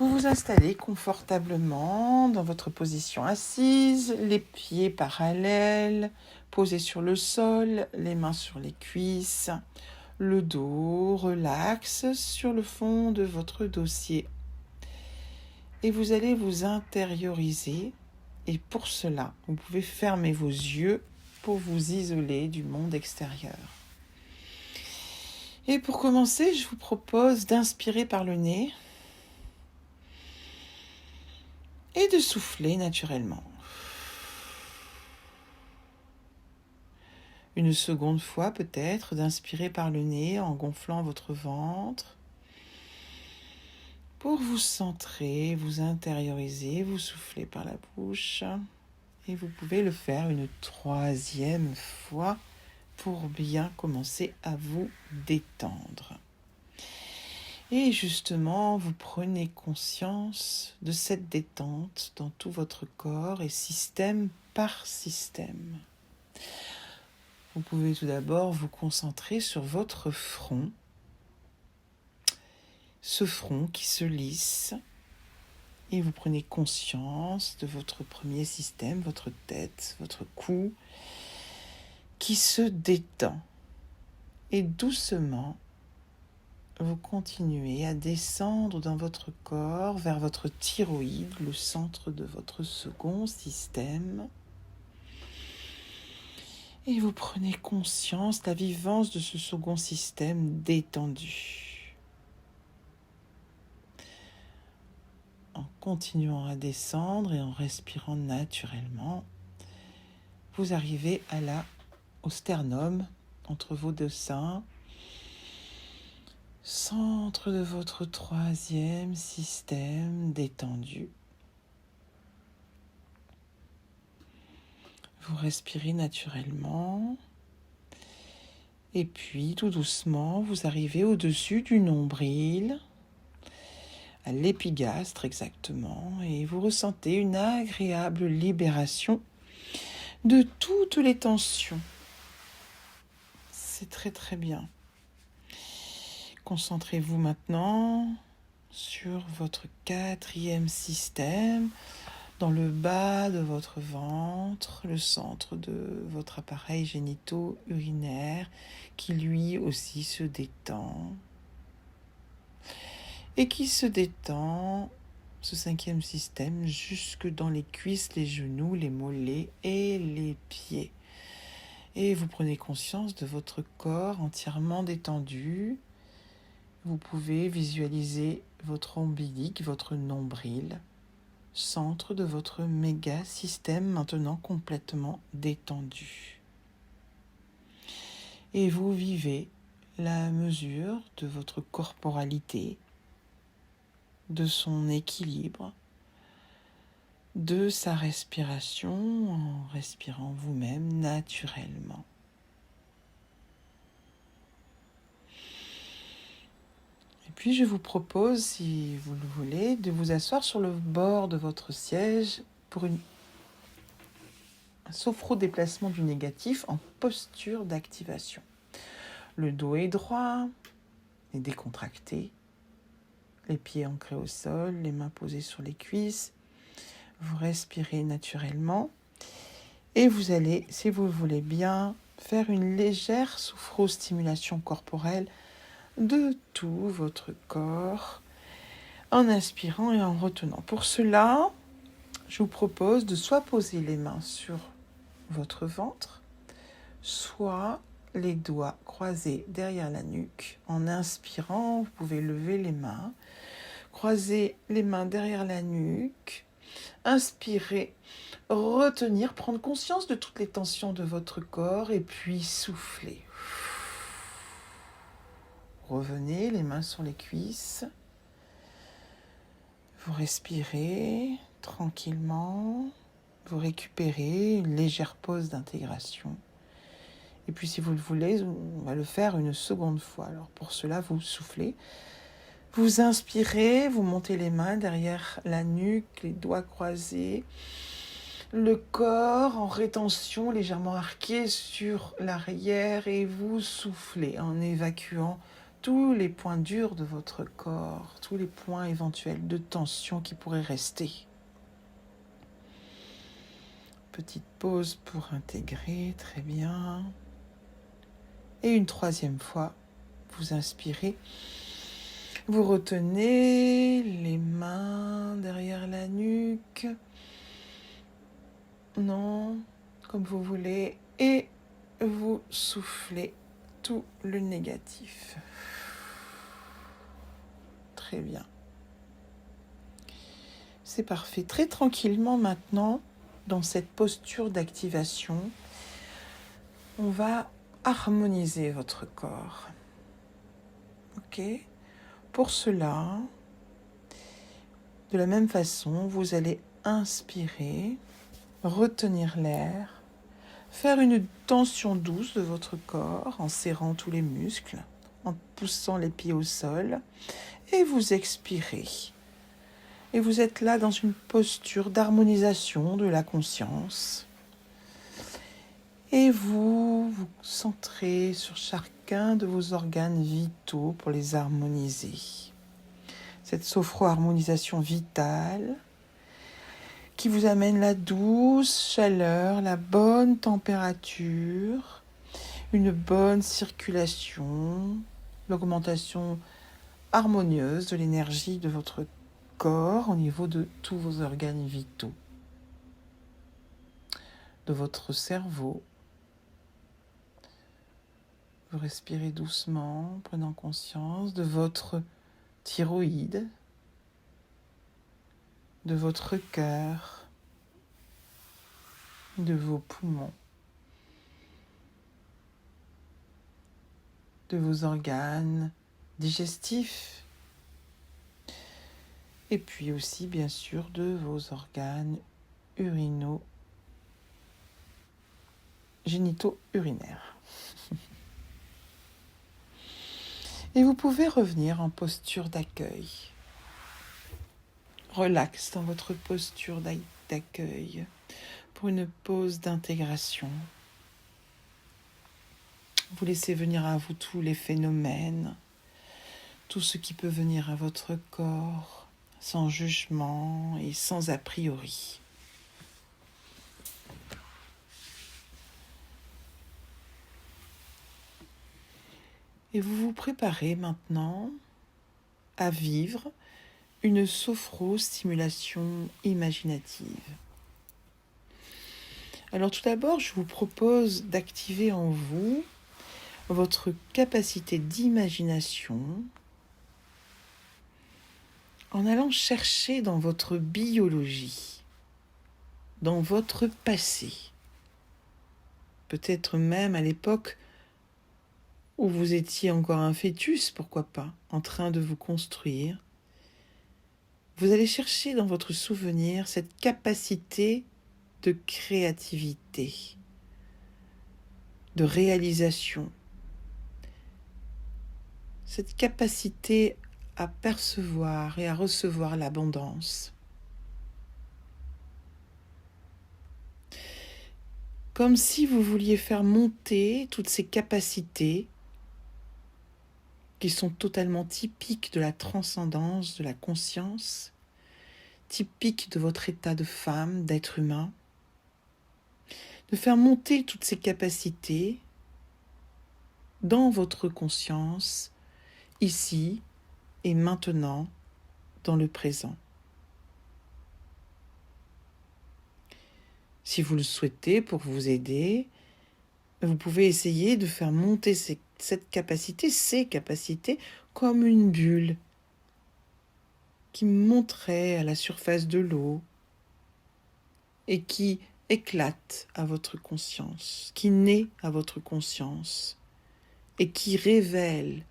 Vous vous installez confortablement dans votre position assise, les pieds parallèles, posés sur le sol, les mains sur les cuisses, le dos relaxe sur le fond de votre dossier. Et vous allez vous intérioriser, et pour cela, vous pouvez fermer vos yeux pour vous isoler du monde extérieur. Et pour commencer, je vous propose d'inspirer par le nez et de souffler naturellement. Une seconde fois peut-être, d'inspirer par le nez en gonflant votre ventre. Pour vous centrer, vous intérioriser, vous soufflez par la bouche. Et vous pouvez le faire une troisième fois pour bien commencer à vous détendre. Et justement, vous prenez conscience de cette détente dans tout votre corps et système par système. Vous pouvez tout d'abord vous concentrer sur votre front, ce front qui se lisse, et vous prenez conscience de votre premier système, votre tête, votre cou, qui se détend. Et doucement, vous continuez à descendre dans votre corps vers votre thyroïde, le centre de votre second système. Et vous prenez conscience de la vivance de ce second système détendu. En continuant à descendre et en respirant naturellement, vous arrivez au sternum, entre vos deux seins, centre de votre troisième système détendu. Vous respirez naturellement et puis tout doucement vous arrivez au-dessus du nombril, à l'épigastre exactement, et vous ressentez une agréable libération de toutes les tensions. C'est très très bien. Concentrez-vous maintenant sur votre quatrième système, dans le bas de votre ventre, le centre de votre appareil génito-urinaire qui lui aussi se détend. Et qui se détend, ce cinquième système, jusque dans les cuisses, les genoux, les mollets et les pieds. Et vous prenez conscience de votre corps entièrement détendu. Vous pouvez visualiser votre ombilic, votre nombril, centre de votre méga système maintenant complètement détendu. Et vous vivez la mesure de votre corporalité, de son équilibre, de sa respiration en respirant vous-même naturellement. Et puis je vous propose, si vous le voulez, de vous asseoir sur le bord de votre siège pour un sophro-déplacement du négatif en posture d'activation. Le dos est droit et décontracté, les pieds ancrés au sol, les mains posées sur les cuisses. Vous respirez naturellement et vous allez, si vous le voulez bien, faire une légère sophro-stimulation corporelle de tout votre corps en inspirant et en retenant. Pour cela, je vous propose de soit poser les mains sur votre ventre, soit les doigts croisés derrière la nuque. En inspirant, vous pouvez lever les mains, croiser les mains derrière la nuque, inspirer, retenir, prendre conscience de toutes les tensions de votre corps et puis souffler. Revenez, les mains sur les cuisses. Vous respirez tranquillement. Vous récupérez une légère pause d'intégration. Et puis si vous le voulez, on va le faire une seconde fois. Alors pour cela, vous soufflez. Vous inspirez, vous montez les mains derrière la nuque, les doigts croisés. Le corps en rétention, légèrement arqué sur l'arrière. Et vous soufflez en évacuant tous les points durs de votre corps, tous les points éventuels de tension qui pourraient rester. Petite pause pour intégrer, très bien. Et une troisième fois, vous inspirez. Vous retenez les mains derrière la nuque. Non, comme vous voulez. Et vous soufflez tout le négatif. Très bien. C'est parfait. Très tranquillement maintenant, dans cette posture d'activation, on va harmoniser votre corps. Ok ? Pour cela, de la même façon, vous allez inspirer, retenir l'air, faire une tension douce de votre corps en serrant tous les muscles, en poussant les pieds au sol, et vous expirez. Et vous êtes là dans une posture d'harmonisation de la conscience. Et vous vous centrez sur chacun de vos organes vitaux pour les harmoniser. Cette sophro-harmonisation vitale qui vous amène la douce chaleur, la bonne température, une bonne circulation, l'augmentation harmonieuse de l'énergie de votre corps au niveau de tous vos organes vitaux, de votre cerveau. Vous respirez doucement, prenant conscience de votre thyroïde, de votre cœur, de vos poumons, de vos organes digestifs, et puis aussi bien sûr de vos organes génito-urinaires. Et vous pouvez revenir en posture d'accueil. Relax dans votre posture d'accueil pour une pause d'intégration. Vous laissez venir à vous tous les phénomènes, tout ce qui peut venir à votre corps, sans jugement et sans a priori. Et vous vous préparez maintenant à vivre une sophro-stimulation imaginative. Alors tout d'abord, je vous propose d'activer en vous votre capacité d'imagination en allant chercher dans votre biologie, dans votre passé, peut-être même à l'époque où vous étiez encore un fœtus, pourquoi pas, en train de vous construire. Vous allez chercher dans votre souvenir cette capacité de créativité, de réalisation, cette capacité à percevoir et à recevoir l'abondance. Comme si vous vouliez faire monter toutes ces capacités qui sont totalement typiques de la transcendance, de la conscience, typiques de votre état de femme, d'être humain, de faire monter toutes ces capacités dans votre conscience, ici et maintenant, dans le présent. Si vous le souhaitez, pour vous aider, vous pouvez essayer de faire monter ces capacités, comme une bulle qui monterait à la surface de l'eau et qui éclate à votre conscience, qui naît à votre conscience et qui révèle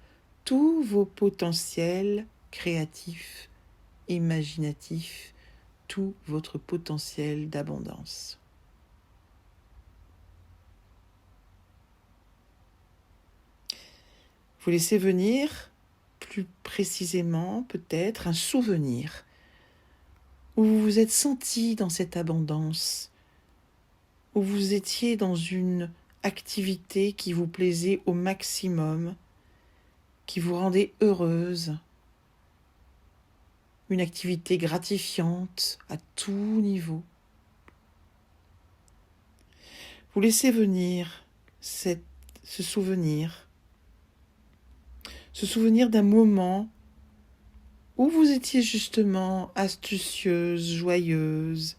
tous vos potentiels créatifs, imaginatifs, tout votre potentiel d'abondance. Vous laissez venir, plus précisément peut-être, un souvenir où vous vous êtes senti dans cette abondance, où vous étiez dans une activité qui vous plaisait au maximum qui vous rendait heureuse, une activité gratifiante à tout niveau. Vous laissez venir ce souvenir d'un moment où vous étiez justement astucieuse, joyeuse,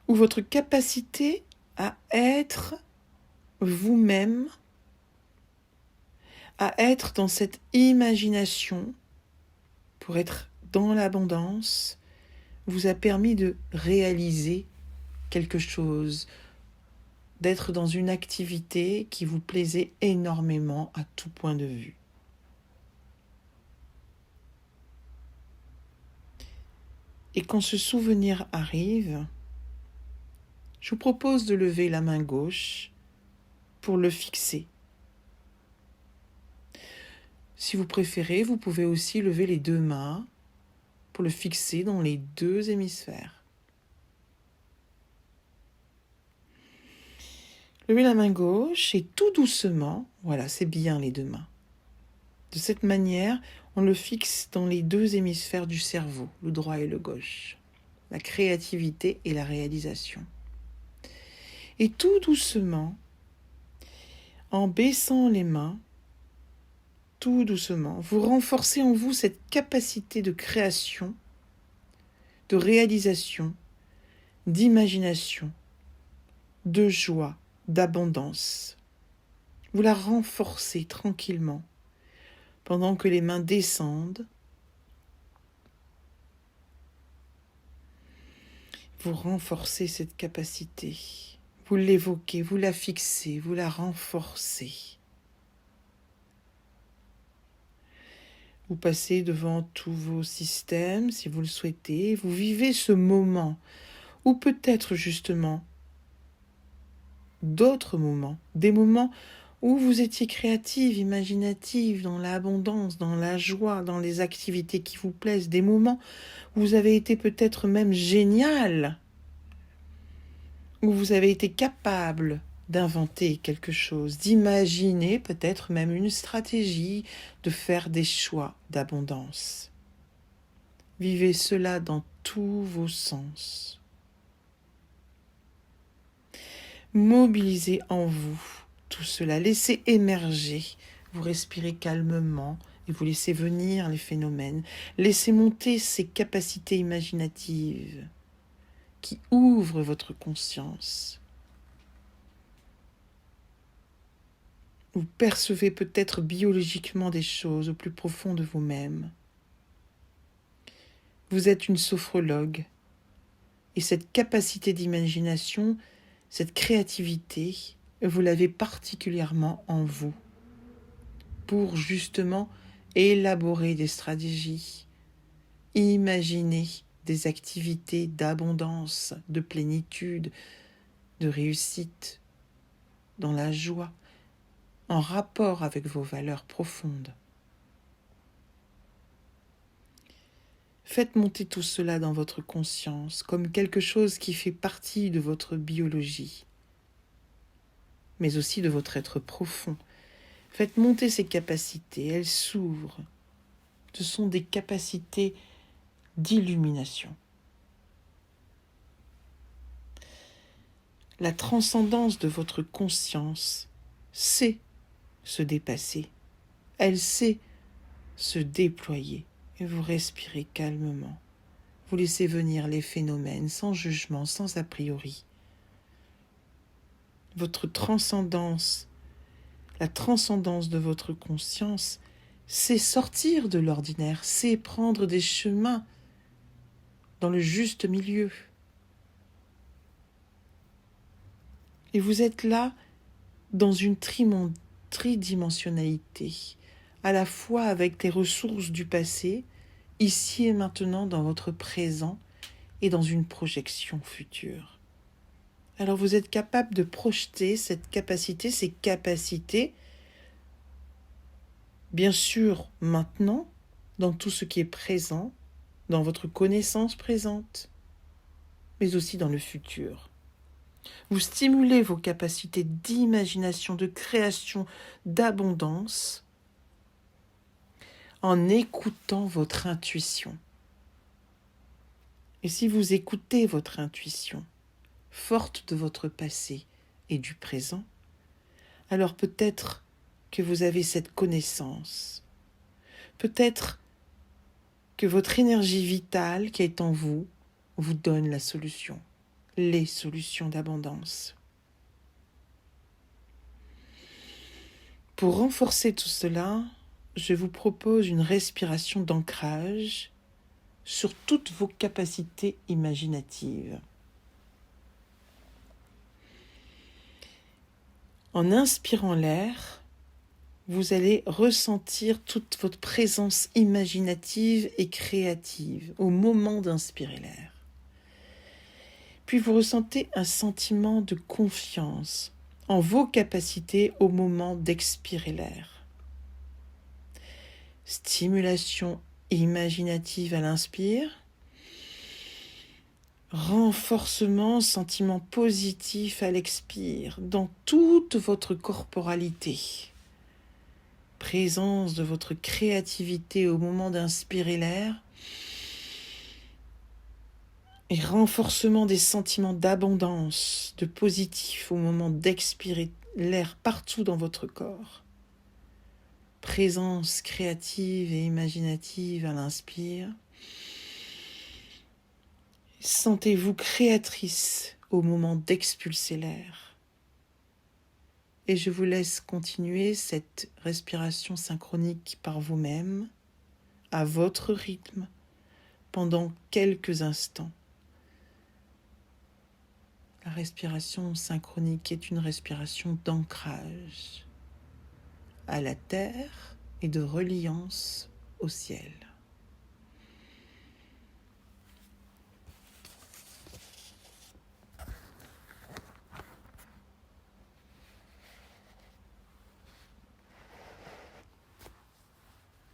où votre capacité à être vous-même, à être dans cette imagination pour être dans l'abondance, vous a permis de réaliser quelque chose, d'être dans une activité qui vous plaisait énormément à tout point de vue. Et quand ce souvenir arrive, je vous propose de lever la main gauche pour le fixer. Si vous préférez, vous pouvez aussi lever les deux mains pour le fixer dans les deux hémisphères. Levez la main gauche et tout doucement, voilà, c'est bien les deux mains. De cette manière, on le fixe dans les deux hémisphères du cerveau, le droit et le gauche. La créativité et la réalisation. Et tout doucement, en baissant les mains, tout doucement, vous renforcez en vous cette capacité de création, de réalisation, d'imagination, de joie, d'abondance. Vous la renforcez tranquillement pendant que les mains descendent. Vous renforcez cette capacité. Vous l'évoquez, vous la fixez, vous la renforcez. Vous passez devant tous vos systèmes, si vous le souhaitez. Vous vivez ce moment, ou peut-être justement d'autres moments, des moments où vous étiez créative, imaginative, dans l'abondance, dans la joie, dans les activités qui vous plaisent, des moments où vous avez été peut-être même génial, où vous avez été capable d'inventer quelque chose, d'imaginer peut-être même une stratégie, de faire des choix d'abondance. Vivez cela dans tous vos sens. Mobilisez en vous tout cela, laissez émerger, vous respirez calmement et vous laissez venir les phénomènes, laissez monter ces capacités imaginatives qui ouvrent votre conscience. Vous percevez peut-être biologiquement des choses au plus profond de vous-même. Vous êtes une sophrologue et cette capacité d'imagination, cette créativité, vous l'avez particulièrement en vous pour justement élaborer des stratégies, imaginer des activités d'abondance, de plénitude, de réussite, dans la joie, en rapport avec vos valeurs profondes. Faites monter tout cela dans votre conscience comme quelque chose qui fait partie de votre biologie, mais aussi de votre être profond. Faites monter ces capacités, elles s'ouvrent. Ce sont des capacités d'illumination. La transcendance de votre conscience sait se dépasser. Elle sait se déployer. Et vous respirez calmement. Vous laissez venir les phénomènes sans jugement, sans a priori. Votre transcendance, la transcendance de votre conscience, c'est sortir de l'ordinaire, c'est prendre des chemins dans le juste milieu. Et vous êtes là dans une tridimensionnalité, à la fois avec les ressources du passé, ici et maintenant dans votre présent et dans une projection future. Alors vous êtes capable de projeter cette capacité, ces capacités, bien sûr maintenant, dans tout ce qui est présent, dans votre connaissance présente, mais aussi dans le futur. Vous stimulez vos capacités d'imagination, de création, d'abondance en écoutant votre intuition. Et si vous écoutez votre intuition, forte de votre passé et du présent, alors peut-être que vous avez cette connaissance. Peut-être que votre énergie vitale qui est en vous vous donne la solution, les solutions d'abondance. Pour renforcer tout cela, je vous propose une respiration d'ancrage sur toutes vos capacités imaginatives. En inspirant l'air, vous allez ressentir toute votre présence imaginative et créative au moment d'inspirer l'air. Puis vous ressentez un sentiment de confiance en vos capacités au moment d'expirer l'air. Stimulation imaginative à l'inspire. Renforcement, sentiment positif à l'expire dans toute votre corporalité. Présence de votre créativité au moment d'inspirer l'air. Et renforcement des sentiments d'abondance, de positif au moment d'expirer l'air partout dans votre corps. Présence créative et imaginative à l'inspire. Sentez-vous créatrice au moment d'expulser l'air. Et je vous laisse continuer cette respiration synchronique par vous-même, à votre rythme, pendant quelques instants. La respiration synchronique est une respiration d'ancrage à la terre et de reliance au ciel.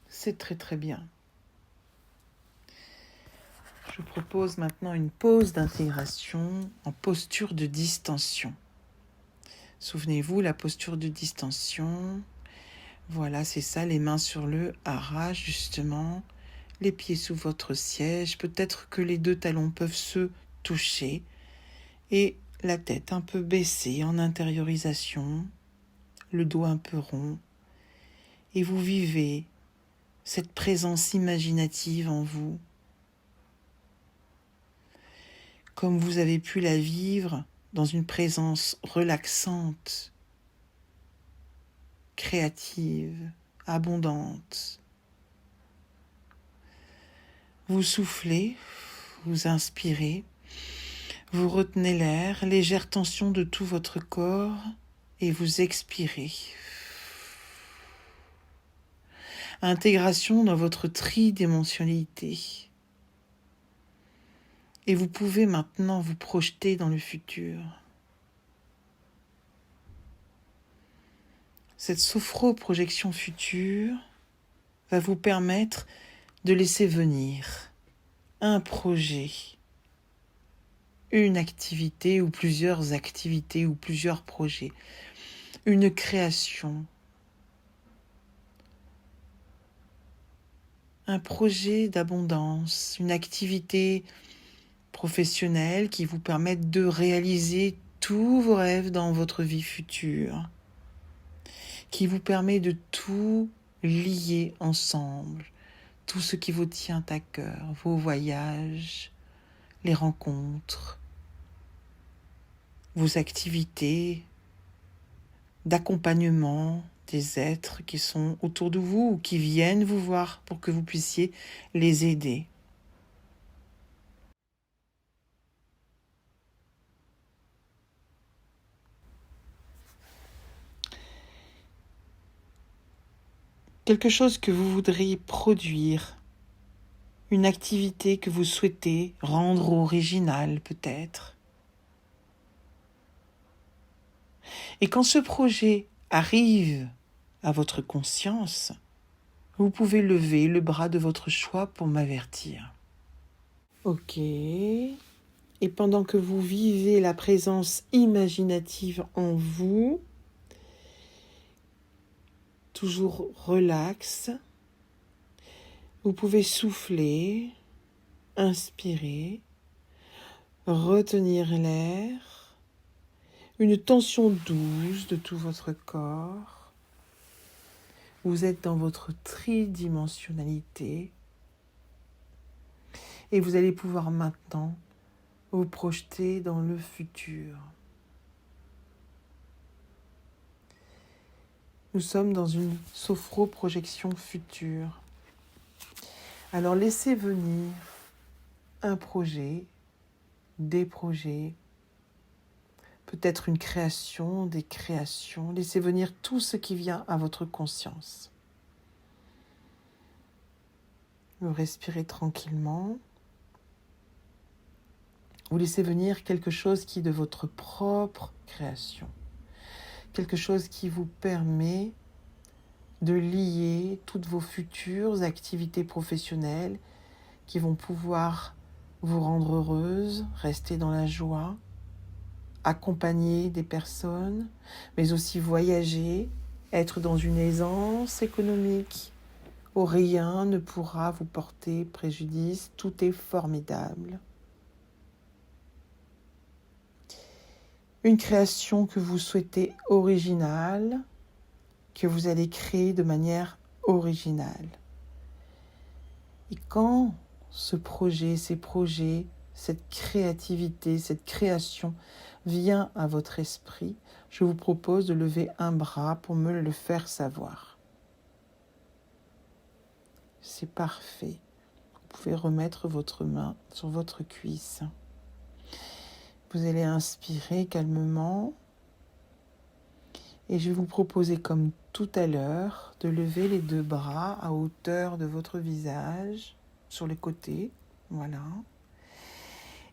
C'est très très bien. Je vous propose maintenant une pause d'intégration en posture de distension. Souvenez-vous, la posture de distension, voilà, c'est ça, les mains sur le hara, justement, les pieds sous votre siège, peut-être que les deux talons peuvent se toucher, et la tête un peu baissée en intériorisation, le dos un peu rond, et vous vivez cette présence imaginative en vous, comme vous avez pu la vivre dans une présence relaxante, créative, abondante. Vous soufflez, vous inspirez, vous retenez l'air, légère tension de tout votre corps et vous expirez. Intégration dans votre tridimensionnalité. Et vous pouvez maintenant vous projeter dans le futur. Cette sophro-projection future va vous permettre de laisser venir un projet, une activité ou plusieurs activités ou plusieurs projets, une création, un projet d'abondance, une activité professionnelle qui vous permette de réaliser tous vos rêves dans votre vie future, qui vous permet de tout lier ensemble, tout ce qui vous tient à cœur, vos voyages, les rencontres, vos activités d'accompagnement des êtres qui sont autour de vous ou qui viennent vous voir pour que vous puissiez les aider. Quelque chose que vous voudriez produire, une activité que vous souhaitez rendre originale peut-être. Et quand ce projet arrive à votre conscience, vous pouvez lever le bras de votre choix pour m'avertir. Ok. Et pendant que vous vivez la présence imaginative en vous, toujours relax, vous pouvez souffler, inspirer, retenir l'air, une tension douce de tout votre corps. Vous êtes dans votre tridimensionnalité et vous allez pouvoir maintenant vous projeter dans le futur. Nous sommes dans une sophroprojection future. Alors laissez venir un projet, des projets, peut-être une création, des créations. Laissez venir tout ce qui vient à votre conscience. Vous respirez tranquillement. Vous laissez venir quelque chose qui est de votre propre création. Quelque chose qui vous permet de lier toutes vos futures activités professionnelles qui vont pouvoir vous rendre heureuse, rester dans la joie, accompagner des personnes, mais aussi voyager, être dans une aisance économique où rien ne pourra vous porter préjudice. Tout est formidable. Une création que vous souhaitez originale, que vous allez créer de manière originale. Et quand ce projet, ces projets, cette créativité, cette création vient à votre esprit, je vous propose de lever un bras pour me le faire savoir. C'est parfait. Vous pouvez remettre votre main sur votre cuisse. Vous allez inspirer calmement et je vais vous proposer comme tout à l'heure de lever les deux bras à hauteur de votre visage sur les côtés, voilà.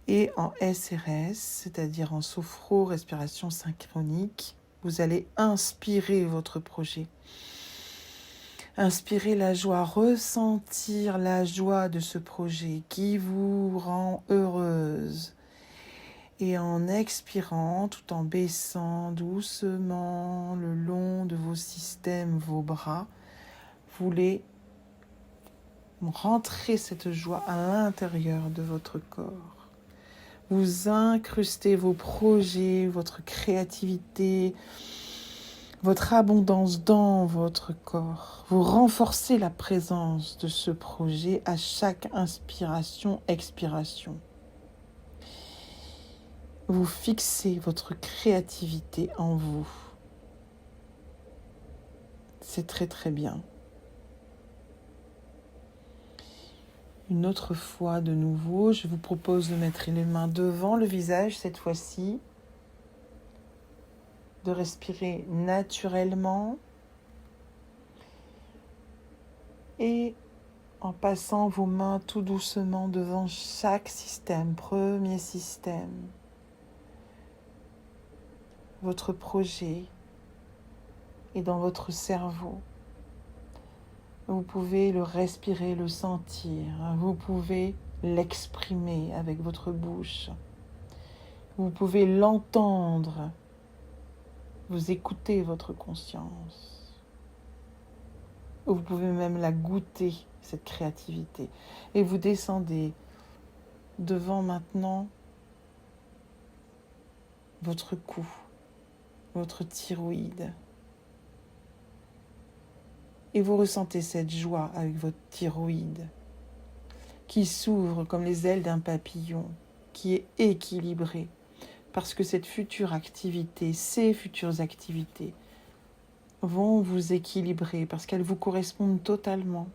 Et en SRS, c'est-à-dire en sophro-respiration synchronique, vous allez inspirer votre projet. Inspirez la joie, ressentir la joie de ce projet qui vous rend heureuse. Et en expirant, tout en baissant doucement le long de vos systèmes, vos bras, vous voulez rentrer cette joie à l'intérieur de votre corps. Vous incrustez vos projets, votre créativité, votre abondance dans votre corps. Vous renforcez la présence de ce projet à chaque inspiration, expiration. Vous fixez votre créativité en vous. C'est très très bien. Une autre fois de nouveau, je vous propose de mettre les mains devant le visage cette fois-ci, de respirer naturellement et en passant vos mains tout doucement devant chaque système, premier système. Votre projet est dans votre cerveau. Vous pouvez le respirer, le sentir. Vous pouvez l'exprimer avec votre bouche. Vous pouvez l'entendre. Vous écoutez votre conscience. Vous pouvez même la goûter, cette créativité. Et vous descendez devant maintenant votre cou, votre thyroïde. Et vous ressentez cette joie avec votre thyroïde qui s'ouvre comme les ailes d'un papillon, qui est équilibrée. Parce que cette future activité, ces futures activités vont vous équilibrer parce qu'elles vous correspondent totalement.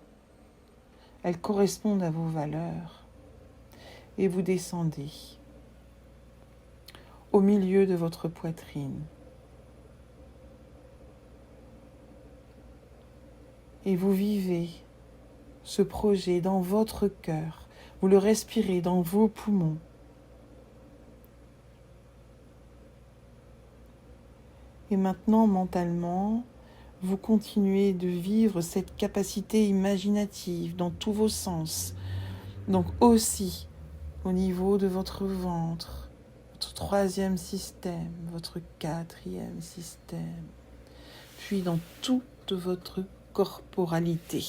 Elles correspondent à vos valeurs. Et vous descendez au milieu de votre poitrine. Et vous vivez ce projet dans votre cœur. Vous le respirez dans vos poumons. Et maintenant, mentalement, vous continuez de vivre cette capacité imaginative dans tous vos sens. Donc aussi au niveau de votre ventre, votre troisième système, votre quatrième système, puis dans toute votre corporalité.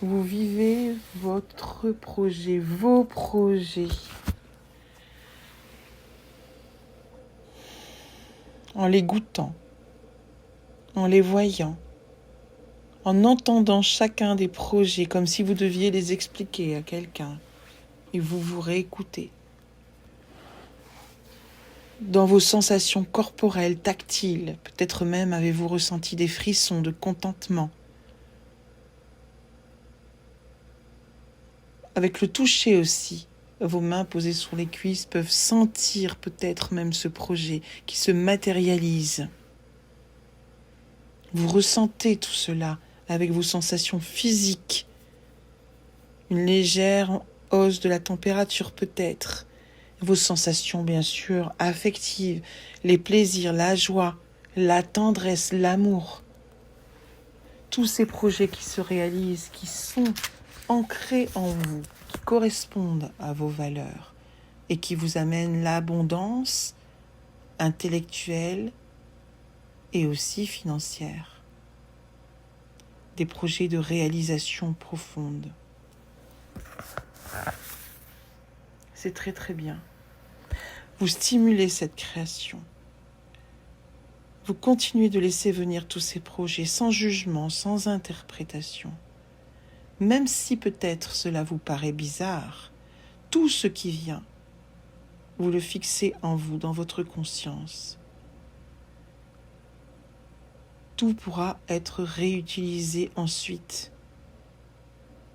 Vous vivez votre projet, vos projets, en les goûtant, en les voyant, en entendant chacun des projets comme si vous deviez les expliquer à quelqu'un et vous vous réécoutez. Dans vos sensations corporelles, tactiles, peut-être même avez-vous ressenti des frissons de contentement. Avec le toucher aussi, vos mains posées sur les cuisses peuvent sentir peut-être même ce projet qui se matérialise. Vous ressentez tout cela avec vos sensations physiques, une légère hausse de la température peut-être, vos sensations bien sûr affectives, les plaisirs, la joie, la tendresse, l'amour. Tous ces projets qui se réalisent, qui sont ancrés en vous, qui correspondent à vos valeurs et qui vous amènent l'abondance intellectuelle et aussi financière. Des projets de réalisation profonde. C'est très très bien. Vous stimulez cette création. Vous continuez de laisser venir tous ces projets sans jugement, sans interprétation. Même si peut-être cela vous paraît bizarre, tout ce qui vient, vous le fixez en vous, dans votre conscience. Tout pourra être réutilisé ensuite,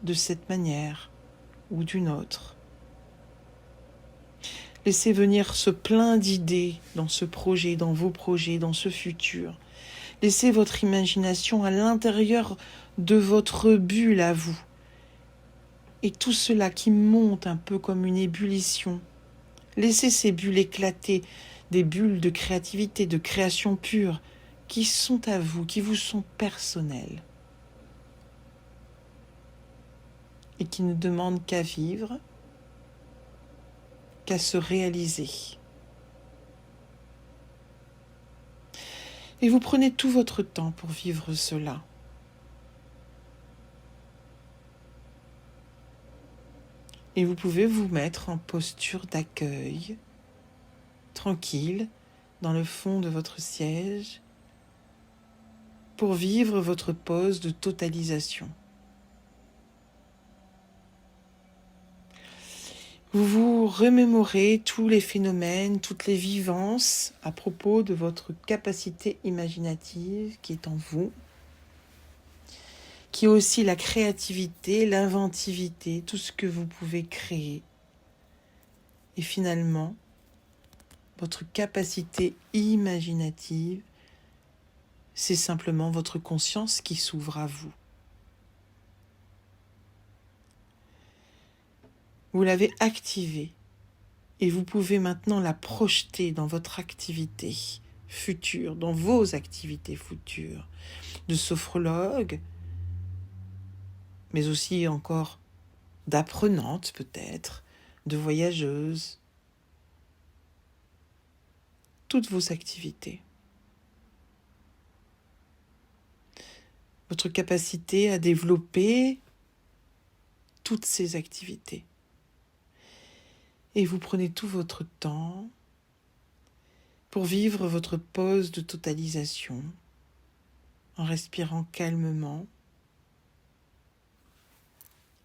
de cette manière ou d'une autre. Laissez venir ce plein d'idées dans ce projet, dans vos projets, dans ce futur. Laissez votre imagination à l'intérieur de votre bulle à vous. Et tout cela qui monte un peu comme une ébullition. Laissez ces bulles éclater, des bulles de créativité, de création pure, qui sont à vous, qui vous sont personnelles. Et qui ne demandent qu'à vivre, qu'à se réaliser. Et vous prenez tout votre temps pour vivre cela. Et vous pouvez vous mettre en posture d'accueil, tranquille, dans le fond de votre siège, pour vivre votre pause de totalisation. Vous vous remémorez tous les phénomènes, toutes les vivances à propos de votre capacité imaginative qui est en vous, qui est aussi la créativité, l'inventivité, tout ce que vous pouvez créer. Et finalement, votre capacité imaginative, c'est simplement votre conscience qui s'ouvre à vous. Vous l'avez activée et vous pouvez maintenant la projeter dans votre activité future, dans vos activités futures, de sophrologue, mais aussi encore d'apprenante peut-être, de voyageuse, toutes vos activités. Votre capacité à développer toutes ces activités. Et vous prenez tout votre temps pour vivre votre pause de totalisation en respirant calmement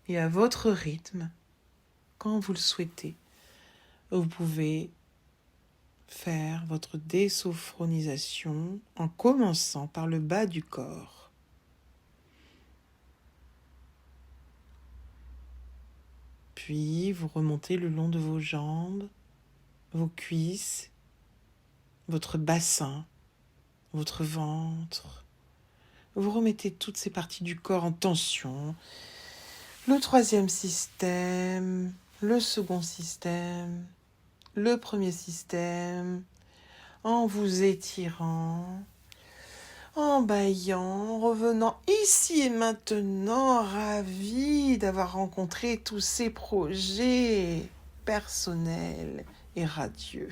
et à votre rythme, quand vous le souhaitez. Vous pouvez faire votre désophronisation en commençant par le bas du corps. Puis vous remontez le long de vos jambes, vos cuisses, votre bassin, votre ventre. Vous remettez toutes ces parties du corps en tension. Le troisième système, le second système, le premier système, en vous étirant, en bâillant, revenant ici et maintenant, ravi d'avoir rencontré tous ces projets personnels et radieux.